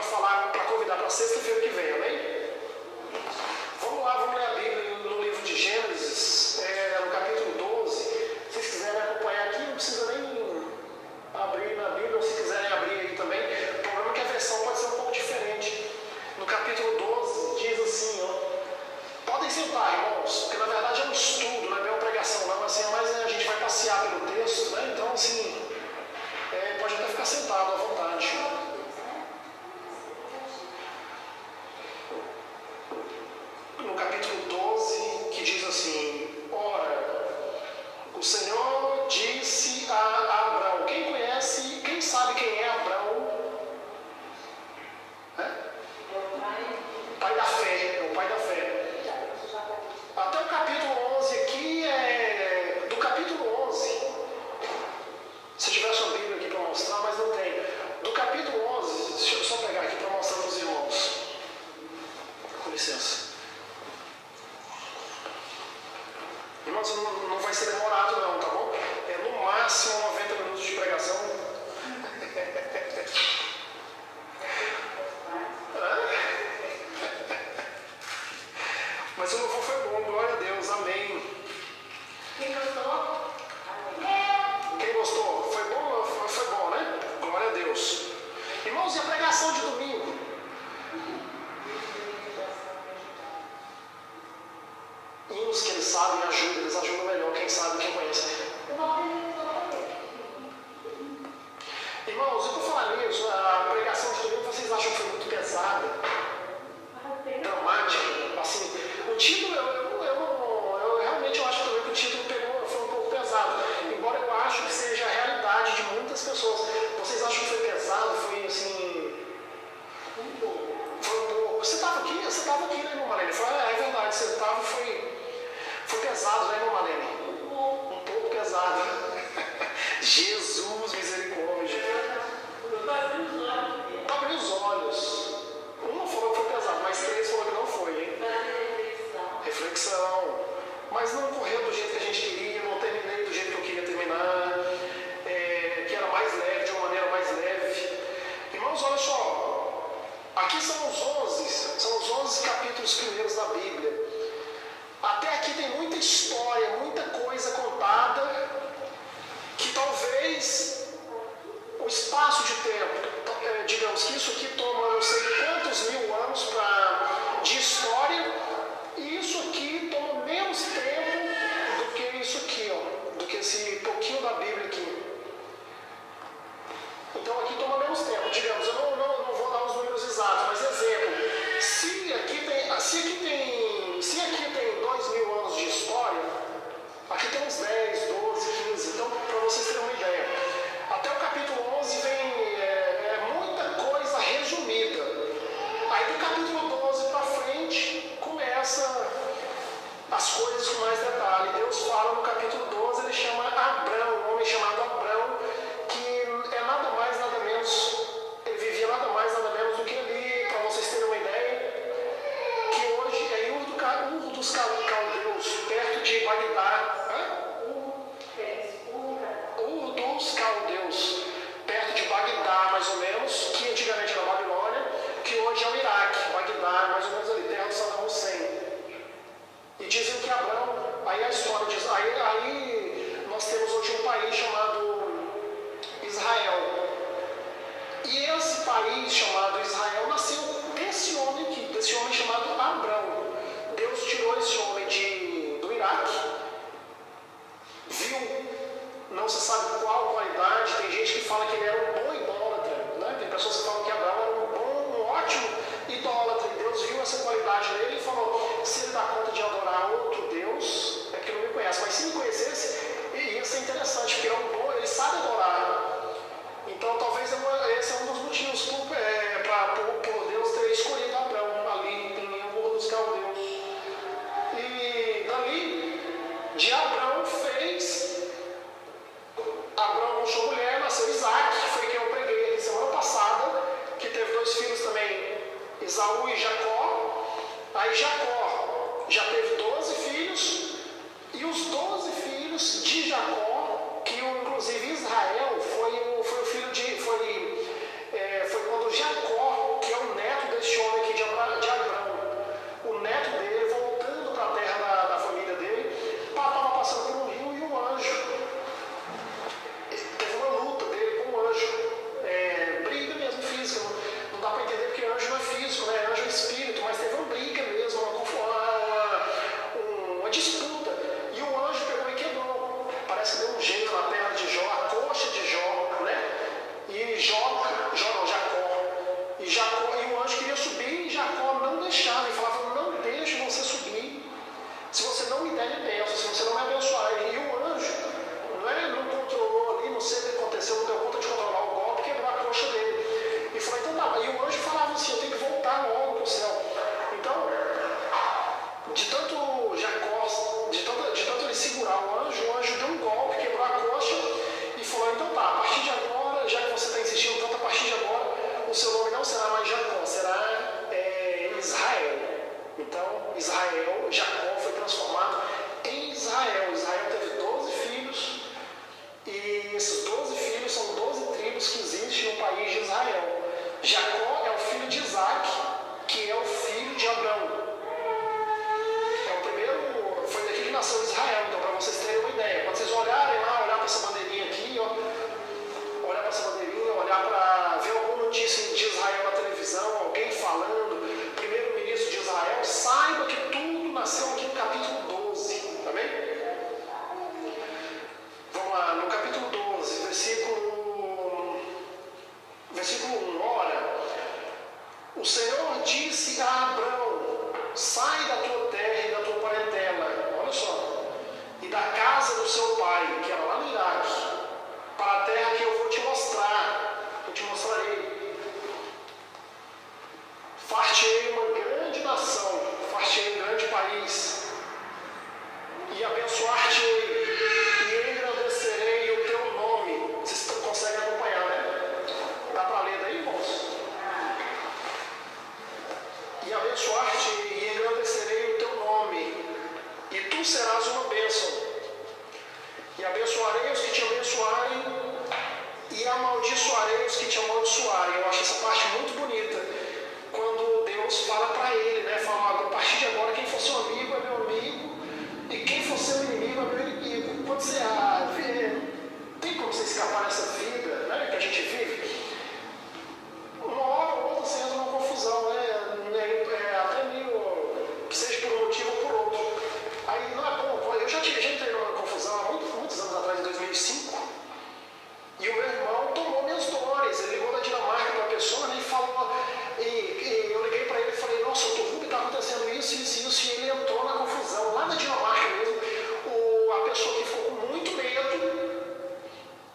falar, para convidar para sexta-feira que vem, amém? Vamos lá, vamos ler a Bíblia no livro de Gênesis, no capítulo 12. Se vocês quiserem acompanhar aqui, não precisa nem abrir na Bíblia, ou se quiserem abrir aí também. O problema é que a versão pode ser um pouco diferente. No capítulo 12 diz assim, ó. Podem sentar, irmãos, porque na verdade é um estudo, não é bem uma pregação, não, assim, mas a gente vai passear pelo texto, né? Então, assim, pode até ficar sentado à vontade. No capítulo 12, que diz assim: ora, o Senhor disse a Abrão. Quem conhece, quem sabe quem é Abrão? Pai da fé, é o pai da fé. Até o capítulo 11 aqui do capítulo 11. Se tiver sua Bíblia aqui para mostrar, mas não tem. Do capítulo 11, deixa eu só pegar aqui para mostrar para os irmãos. Com licença. Irmãos, não vai ser demorado não, tá bom? É no máximo 90 minutos de pregação. Mas o louvor foi bom, glória a Deus, amém. Quem gostou? Quem gostou? Foi bom, né? Glória a Deus. Irmãos, e a pregação de domingo? Hinos que eles sabem ajudam, eles ajudam melhor, quem sabe, quem conhece. Irmãos, e por falar nisso, a pregação de domingo, vocês acham que foi muito pesada? Dramática? Assim, o título, eu realmente acho também que o título foi um pouco pesado. Embora eu acho que seja a realidade de muitas pessoas. Vocês acham que foi pesado? Foi assim... Foi um pouco. Você estava aqui, né, irmão Malene? É verdade, você estava e foi pesado, né, irmão Malene? Um pouco pesado. Jesus, misericórdia. Abriu os olhos. Um não falou que foi pesado, mas 3 falou que não foi, hein? Reflexão. Mas não correu do jeito que a gente queria, não terminei do jeito que eu queria terminar, que era mais leve, de uma maneira mais leve. Irmãos, olha só. Aqui são os 11 capítulos primeiros da Bíblia. Até aqui tem muita história, muita coisa contada, que talvez o espaço de tempo, digamos que isso aqui toma não sei quantos mil anos de história, e isso aqui toma menos tempo do que isso aqui, ó, do que esse pouquinho da Bíblia aqui. Então aqui toma menos tempo, digamos, eu não vou dar os números exatos, mas exemplo, se aqui tem 2.000 anos de história, aqui tem uns 10, 12, 15, então para vocês terem uma ideia. Até o capítulo 11 vem muita coisa resumida. Aí do capítulo 12 para frente começa as coisas com mais detalhe. Deus fala no capítulo 12, ele chama Abrão, um homem chamado Abrão, que é nada mais, nada menos, ele vivia nada mais, nada menos do que ali, para vocês terem uma ideia, que hoje é Ur dos Caldeus, perto de Bagdá. Ur dos Caldeus, perto de Bagdá, mais ou menos, que antigamente era Babilônia, que hoje é o Iraque. Bagdá, mais ou menos ali, terra do Saddam Hussein. E dizem que Abrão, aí a história diz, aí nós temos hoje um país chamado Israel. E esse país chamado Israel nasceu desse homem aqui, desse homem chamado Abrão. Deus tirou esse homem do Iraque, viu, não se sabe qual qualidade, tem gente que fala que ele era um bom idólatra, né? Tem pessoas que falam que Abraão era um ótimo idólatra, e Deus viu essa qualidade nele e falou: se ele dá conta de adorar outro Deus, é porque não me conhece, mas se me conhecesse, ia ser interessante, porque ele sabe adorar. Então talvez esse é um dos motivos por Deus ter escolhido Abrão ali em Ur dos Caldeus. E dali, de Abrão achou mulher, nasceu Isaac, foi quem eu preguei aqui semana passada, que teve 2 filhos também, Esaú e Jacó. Aí Jacó já teve 12 filhos, e os 12 filhos de Jacó, que inclusive Israel foi o filho foi quando Jacó, que é E o anjo queria subir e Jacó não deixava. Ele falava, não deixe você subir. Se você não me der bênção, se você não me abençoar. E o anjo não controlou ali, não sei o que aconteceu, não deu conta de controlar o golpe, quebrou a coxa dele. E falou, então tá. E o anjo falava assim, eu tenho que voltar logo para o céu. Então, de tanto Jacó, de tanto ele segurar o anjo deu um golpe, quebrou a coxa e falou, então tá, a partir de agora, já que você está insistindo tanto, a partir de agora, o seu nome não será mais Jacó, será Israel. Então, Jacó foi transformado em Israel. Israel teve 12 filhos e esses 12 filhos são 12 tribos que existem no país de Israel. Jacó é o filho de Isaac, que é o filho de Abraão. Foi daqui que nasceu Israel, então, para vocês terem uma ideia. Quando vocês olharem lá, olhar para essa bandeirinha aqui, ó, olhar para essa bandeirinha, olhar para ver alguma notícia de Israel na televisão, alguém falando, primeiro-ministro de Israel, saiba que tudo nasceu aqui no capítulo 12, tá bem? Vamos lá, no capítulo 12, versículo 1, ora, o Senhor disse a Abrão, sai da tua terra e da tua parentela, olha só, e da casa do seu pai, que era lá no Iraque, para a terra que eu vou te mostrar, eu te mostrarei. Far-te-ei uma grande nação, far-te-ei um grande país, e abençoar-te-ei, e engrandecerei o teu nome. Vocês conseguem acompanhar, né? Dá para ler daí, irmãos? E abençoar-te e engrandecerei o teu nome, e tu serás uma bênção. E abençoarei os que te abençoarem, e amaldiçoarei os que te amaldiçoarem. Eu acho essa parte muito bonita, quando Deus fala para ele, né? Fala, a partir de agora, quem for seu amigo é meu amigo, e quem for seu inimigo é meu inimigo. Quando você tem como você escapar dessa vida, né, que a gente vive? Uma hora ou outra você entra numa confusão, né? Até meio que seja por um motivo ou por outro. Aí não é bom. Eu já entrei numa confusão há muitos anos atrás, em 2005, e o meu irmão tomou minhas dores. Ele ligou da Dinamarca para a pessoa, né, e falou, e eu liguei para ele e falei, nossa, eu tô vendo que está acontecendo isso, e ele entrou na confusão, lá na Dinamarca mesmo. A pessoa que ficou com muito medo,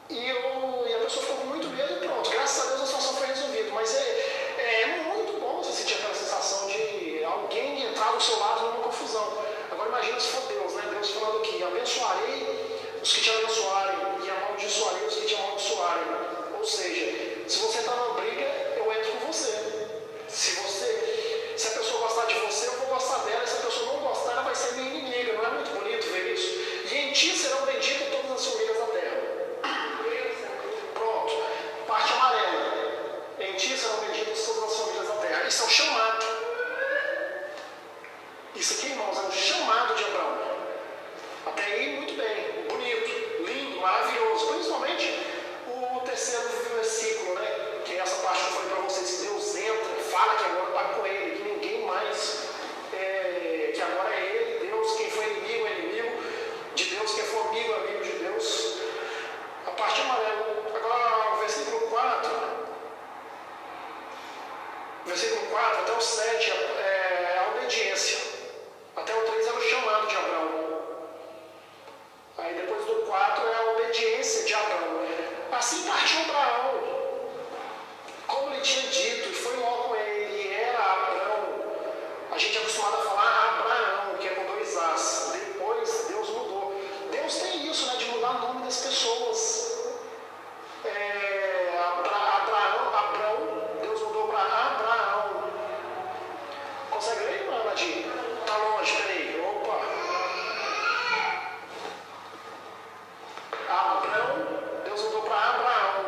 e a pessoa ficou com muito medo e pronto, graças a Deus a situação foi resolvida. Mas é muito bom você sentir aquela sensação de alguém entrar do seu lado numa confusão. Agora imagina se for Deus, né? Deus falando aqui, abençoarei os que te abençoarem e amaldiçoarei os que te amaldiçoarem. Ou seja, se você entrar numa briga, eu entro com você. Se a pessoa gostar de você, eu vou gostar dela. Se a pessoa não gostar, ela vai ser minha inimiga. Não é muito bonito ver isso? E em ti serão benditas todas as famílias da terra. Pronto, parte amarela. Em ti serão benditas todas as famílias da terra. Isso é um chamado. Isso aqui, irmãos, é um chamado de Abraão. Até aí, muito bem, bonito, lindo, maravilhoso. Principalmente o terceiro versículo, né? Que é essa parte que eu falei para vocês, que Deus entra, fala que agora está com ele, que ninguém mais, que agora é ele, Deus, quem foi inimigo é inimigo de Deus, quem for amigo é amigo de Deus. A parte amarela. Agora, o versículo 4, até o 7 é a obediência. Até o 3 era o chamado de Abraão. Aí depois do 4 é a obediência de Abraão. Assim partiu Abraão, como ele tinha dito, e foi logo com ele, e era Abraão. A gente é acostumado a falar Abraão, que é com 2 As. Depois Deus mudou. Deus tem isso, né, de mudar o nome das pessoas. Abraão, Deus mudou para Abraão. Consegue ler, irmã Nadir? Tá longe, peraí. Opa! Abraão, Deus mudou para Abraão.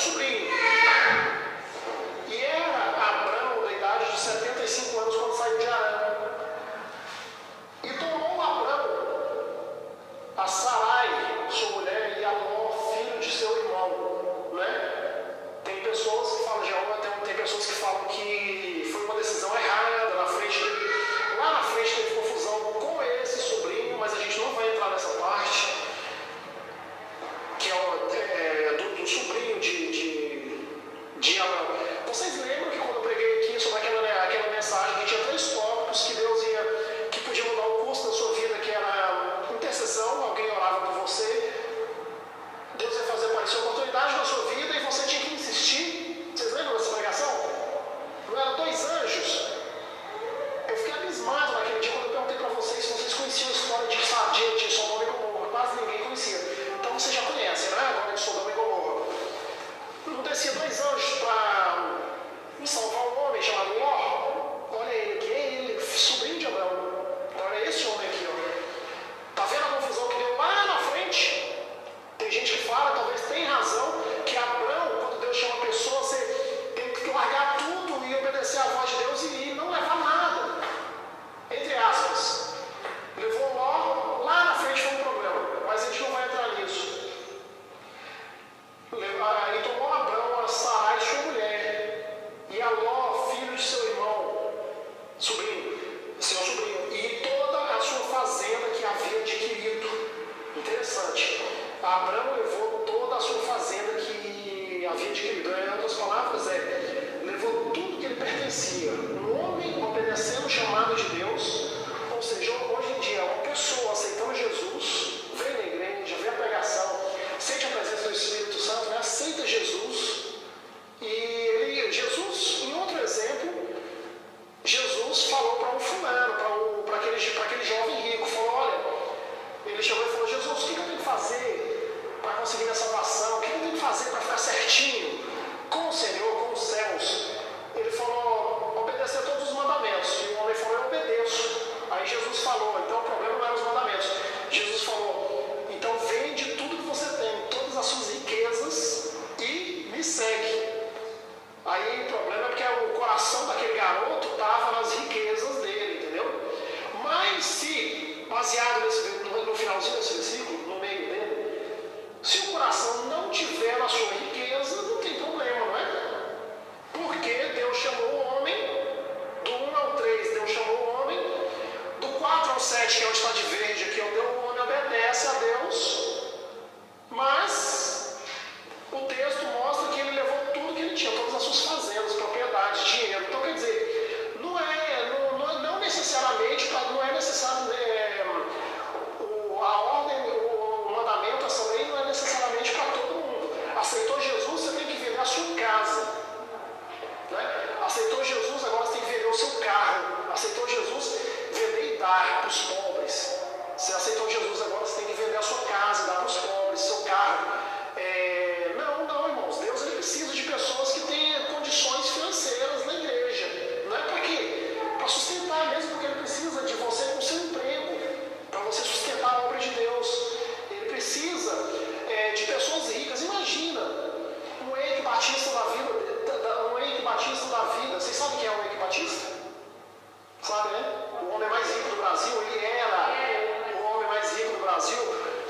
sobrinho. E era Abrão da idade de 75 anos quando saiu de Arã. E tomou Abrão a Sarai, sua mulher, e Amor, filho de seu irmão. Né? Tem pessoas que falam tem pessoas que falam que foi uma decisão errada na frente dele. Lá na frente teve confusão com esse sobrinho, mas a gente não vai entrar nessa parte, que é do sobrinho de Abraão. Vocês lembram que quando eu preguei aqui sobre aquela mensagem que tinha 3 tópicos que podia mudar o curso da sua vida, que era intercessão, alguém orava por você, Deus ia fazer aparecer oportunidade na sua vida e você tinha que insistir. Vocês lembram dessa pregação? Não eram 2 anjos? Eu fiquei abismado naquele dia quando eu perguntei para vocês se vocês conheciam a história de Sodoma e Gomorra. Quase ninguém conhecia. Então vocês já conhecem, né? Agora de Sodoma e Gomorra. Não descia 2 anjos para salvar um homem chamado Ló? Olha ele aqui, é ele, sobrinho de Abraão. Então olha esse homem aqui, ó. Tá vendo a confusão que deu lá na frente? Tem gente que fala, talvez tem razão, que Abraão, quando Deus chama a pessoa, você tem que largar tudo e obedecer à voz de Deus e não levar nada. Entre aspas. Levou Ló, lá na frente foi um problema, mas a gente não vai entrar nisso. E tomou Abrão a Sarai, sua mulher, e a Ló, filho de seu irmão, seu sobrinho, e toda a sua fazenda que havia adquirido. Interessante. Abrão levou toda a sua fazenda que havia adquirido. Em outras palavras, levou tudo que ele pertencia. Um homem obedecendo o chamado de Deus, ou seja, hoje em dia, uma pessoa aceitando Jesus, vem na igreja, vê a pregação, sente a presença do Espírito Santo, né? Aceita Jesus. E Jesus, em outro exemplo, Jesus falou para um fulano, para aquele jovem rico, falou, olha, ele chegou e falou, Jesus, o que eu tenho que fazer para conseguir minha salvação? O que eu tenho que fazer para ficar certinho com o Senhor, com os céus? Ele falou, obedecer a todos os mandamentos. E o homem falou, eu obedeço. Aí Jesus falou, então o problema não eram os mandamentos. Jesus falou, então vende tudo que você tem, todas as suas riquezas e me segue. Aí o problema é porque o coração daquele garoto estava nas riquezas dele, entendeu? Mas se, baseado no finalzinho desse versículo, no meio dele, se o coração não tiver na sua riqueza, não tem problema, não é? Porque Deus chamou o homem, do 1 ao 3, Deus chamou o homem, do 4 ao 7, que é onde está de verde aqui, o homem obedece a Deus, mas o texto mostra que ele levou tudo que ele tinha, todas as suas fazendas, propriedades, dinheiro. Então, quer dizer, não necessariamente, não é necessário, a ordem, o mandamento, essa lei não é necessariamente para todo mundo. Aceitou Jesus, você tem que vender a sua casa. Né? Aceitou Jesus, agora você tem que vender o seu carro. Aceitou Jesus, vender e dar para os pobres. Você aceitou Jesus, agora você tem que vender a sua casa, dar para os pobres, seu carro. Não, irmãos. Deus ele precisa de pessoas que tenham condições financeiras na igreja. Não é para quê? Para sustentar mesmo, porque ele precisa de você com o seu emprego, para você sustentar a obra de Deus. Ele precisa de pessoas ricas. Imagina um Eike Batista da vida. Vocês sabem quem é o Eike Batista? Sabe, né? O homem mais rico do Brasil. Ele era o homem mais rico do Brasil,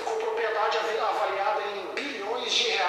com propriedade avaliada em bilhões de reais.